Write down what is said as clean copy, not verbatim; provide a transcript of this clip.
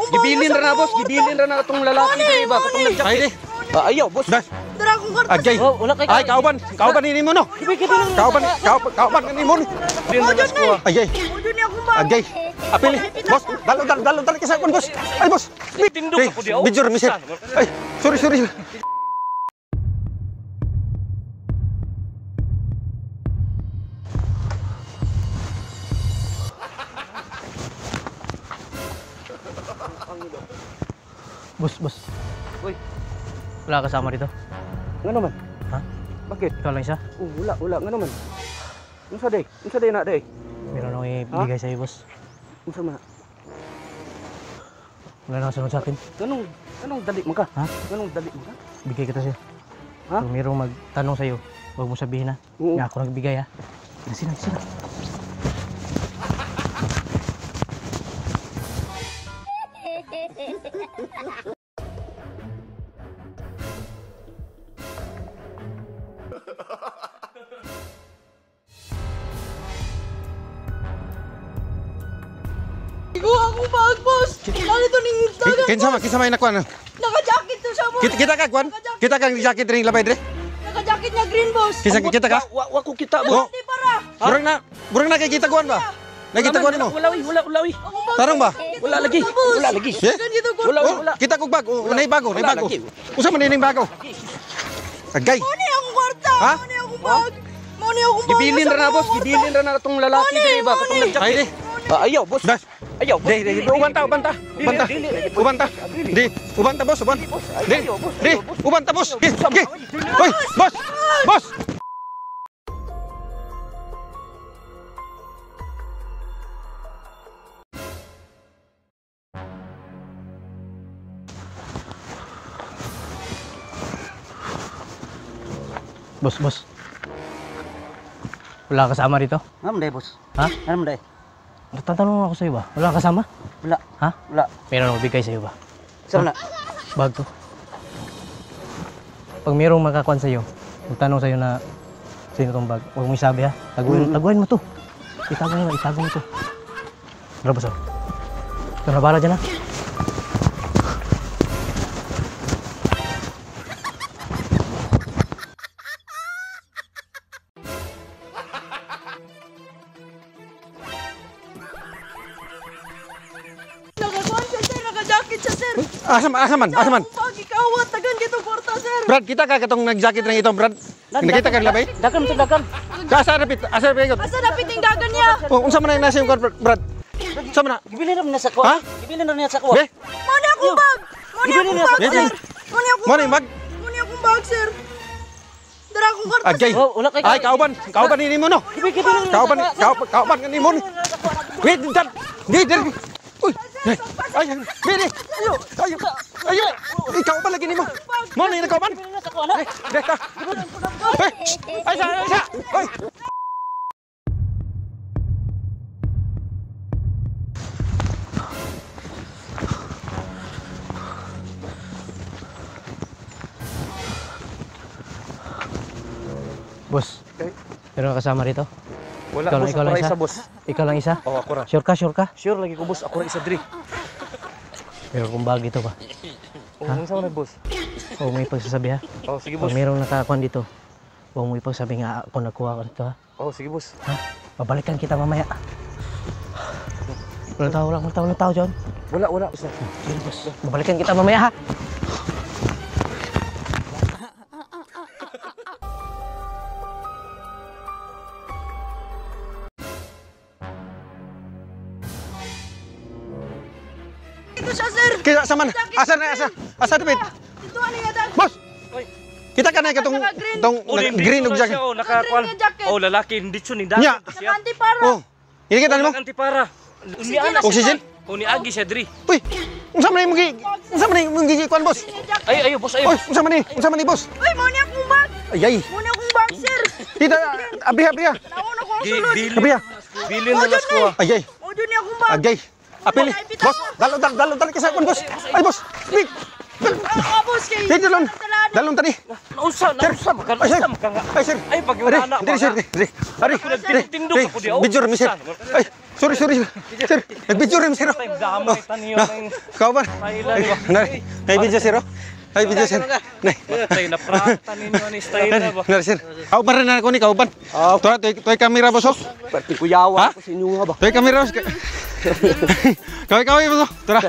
Gibilin ra na boss, gibilin ra na tong lalaki diri ba katong nagjacket. Ay di. Ayaw boss. Dara akong kwarta. Agay. Wala kay. Ay kauban ini mo no. Kauban ini mo. Dinlas ko. Agay. Ojo ni akong bag. Agay. Apili. Boss, dalon tali kasi kon boss. Ay boss. Tindog ako di. Bijur mister. Ay, sorry. Bos. Uy, Wala kasama dito. ngano man? Ha? Bakit? Ikaw lang isa? Wala ngano man? Unsa day? Unsa day na day? Meron akong ibigay sa'yo, boss. Unsa man? Wala na kasunod sa akin. Ganong dali mo ka? Ha? Ganong dali mo ka? Bigay kita sa'yo. Ha? Kung mayroong magtanong sa'yo, huwag mo sabihin ha. Oo. Nga ako nagbigay ha. Sino? Iguha akong bag, boss. Nalito ning dagat. Kinsa may nakuan. Naka-jacket to siya, boss. Kita ka kwan? Kita kang jacket ring labay dire. Naka-jacket niya green, boss. Kita ka? Wa ko kita Oh, boss. Di para. burang na kay kita kuan ba? Nakita kuan mo? Wala wi. Akong bag. Tarong ba? Wala lagi. Wala lagi. Eh? Ganito ko. Wala. Kita kog bag, unay bago. lagi. Usa man ining bago? Agay. Muni akong kwarta. Ha? Muni akong bag. Muni akong bag. Gibilin ra na boss, gibilin ra na tong lalaki diri ba katong Ay nagjacket. di. Ayaw boss. Das. Ayaw boss. Di, ubanta. Ubanta boss. Di, ubanta boss. Hoy, boss. Bos. Wala kasama dito? Ngam day boss. Ha? Ngam day. Tatanong ako sa'yo ba? Wala kasama? Wala. Ha? Wala. Meron akong bigay sa'yo ba? Sa na. Bag to. Pag mayroong makakuan sa'yo, magtanong sa'yo na sino tong bag, huwag mo isabi ha. Taguin mo to. Itago mo to. Tara boss. Ito na bala dyan ha. Nakakuan siya, sir. Naka-jacket siya, sir. Asa man? Akong bag. Ikawat. Tagan dito kwarta, sir. Brad, kita ka katong nag-jacket ring ito, Brad. Nakita ka labay? Dagan to dagan. Asa rapit? Asa napit yung dagan niya? Oh, unsa man ang nasa yung Brad? Unsa man na? Gibilin ra na sa kuwa. Ha? Gibilin ra na sa kuwa. Be? Muni akong bag. Muni akong bag, Be, sir. Muni akong Mo bag. ni bag. Muni akong bag, sir. Dara akong kwarta, Agay. sir. Wala kay. Ay, kauban ini mo no. Kauban ini mo. Wait, dad. Di. Uy. Ay, bini. Ayo. Ikaw pa lagi nimo. Mo ni kauban. Sa kuwa na. Deka. Ay, sa. Ay. Boss, meron ka kasama dito? Wala Ikaw boss, lang ako isa? isa boss. Ikaw lang isa? Oh, ako ra. Sure ka? Sure lagi ko boss, ako ra isa diri. Meron kong bag dito ba? Oh, unsa man boss? Huwag mo ipagsasabi ha? Oh, sige Pag boss. mayroong nakakuan dito, huwag mo ipagsabi nga ako nagkuha ko dito ha? Oh, sige boss. Ha? Babalikan kita mamaya. Walang tao dyan. Wala. Isa. Sige boss, babalikan kita mamaya ha? Ito siya, sir. Kaya sa man. Asa David? Ito ano yung dagan. Boss. Oy. Kita ka na katong green og jacket. Oh, nakakuan. Green nga jacket. Oh, lalaki hindi chun ni Nya. dagan siya. Naka-anti para. Oh. Ini kita mo. Antipara. Oxygen? Oh, ni agi siya diri. Uy. Unsa man imong gikuan boss? Ayo boss, ayo. Uy, unsa man ni boss? Uy, muni akong bag. Ay. Muni akong bag, sir. Kita abiha. Nauna ko ang sulod. Abiha. Bilin na las ko. Ay. Mojo ni akong bag. Agay. Apili. Boss, dalon ka sa boss. Ay boss. Big. Boss, kay. Dalon tani. Unsa maka Ay, sir. maka nga. Ay sir. Ay pag wala na. Diri sir. Ari. Tindog ako di. Bijur mi sir. Ay, sorry. Sir. Nag-video rin sir. Damay taniyo ng Kauban. Thailand ba? Nai-video sir. Nai-video sir. Nai. Patay na prata ninyo ni style na ba? Nari sir. Kauban rin na ako ni kauban. Tora, toy kamera boss. Pati kuyawa Ha? ko sa inyo nga ba? Toy kamera boss. Kaway boss. Tora.